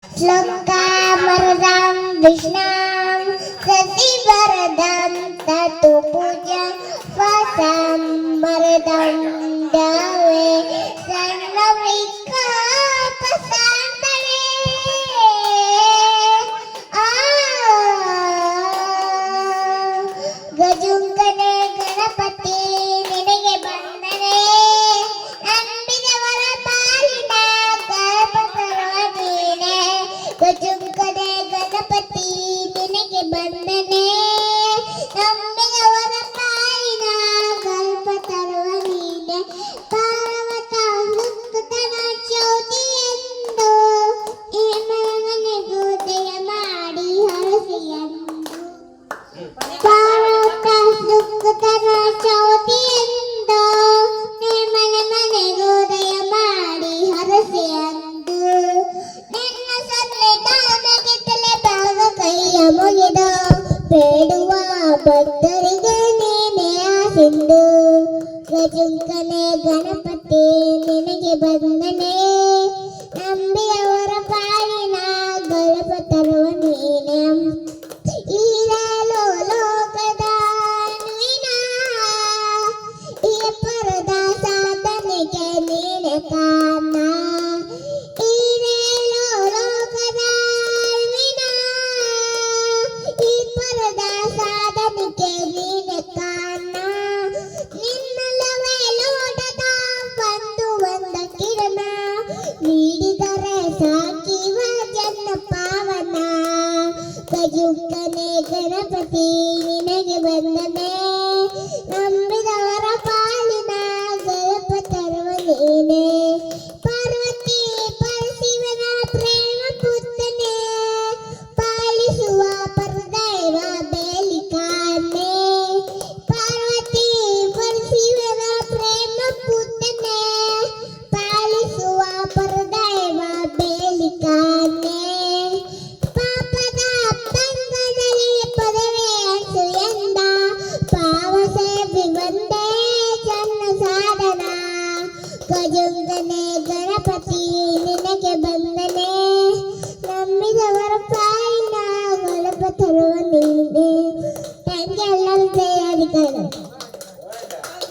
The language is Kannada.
श्लोकामृतं विष्णां शशिवरदं ततो पूजा स्वसमृतं दावे सर्वविघ्नोपशान्तये ಗಜುಂಗನೆ ಗಣಪತಿ ನಿನಗೆ ಬಂದನೆ ನಂಬಿದವರ ಪಾಲಿನ ಗರ್ಭಸರ್ವದೀನೆ ಗಜುಂಗನೆ ಗಣಪತಿ ನಿನಗೆ ಬಂದನೆ ನಂಬಿದವರ ಪಾಲಿನ ಗರ್ಭಸರ್ವದೀನೆ ಪಾರ್ವತ ಸುತ್ತನ ಜ್ಯೋತಿ ಎಂದು ಈ ಮನನಿಗೂ ದಯ ಮಾಡಿ ಹರಸಿಯಂದು ಸುಖದ ಚೌತಿಯಿಂದ ಮನೆಗೂ ದಯ ಮಾಡಿ ಹರಸೆ ಅಂದು ನಿನ್ನ ಸನ್ನಿಧಾನಕ್ಕೆ ತಲೆ ಭಾಗ ಕೈಯ ಮುಗಿದ ಬೇಡುವ ಭಕ್ತರಿಗೆ ನೀನೇ ಆಸಿಂದು ಗಜುಂಕನೆ ಗಣಪತಿ ನಿನಗೆ ಬಂದನೆ ನಂಬಿದವರ ಪಾಲಿನ ಗರ್ಭ ತರುವ ನೀನೆ ಲೋಕದ ಈ ಪರದ ಸಾಧನೆಗೆ ನೀನೆ ಕಾರಣ ಲೋಕದ ಈ ಪರದ ಸಾಧನೆಗೆ ನೀನೆ ಕಾರಣ ನಿನ್ನಲ್ಲವೇ ಲೋಟದ ಬಂದು ಒಂದ ಕಿರಣ ನೀಡಿದರೆ ಸಾಕಿವ ಜನ್ನ ಪಾವನ ಗಜುಂಕನೆ ಗಣಪತಿ ನಿನಗೆ ಬಂದನೆ ನಂಬಿದವರ ಪಾಲಿನ ಗರ್ಭ ತರುವ ನೀನೆ ಪಾರ್ವತಿ ಪರಶಿವನ ಪ್ರೇಮ ಪುತ್ರನೇ ಪಾಲಿಸುವ ಪರದೈವ ಬೇಲಿಕಾನೆ ಪಾರ್ವತಿ ಪರಶಿವನ ಪ್ರೇಮ ಪುತ್ರನೇ ಪಾಲಿಸುವ ಪರದೈವ ಬೇಲಿಕಾನೆ ಗಜುಂಗನೆ ಗಣಪತಿ ನಿನಗೆ ಬಂದನೆ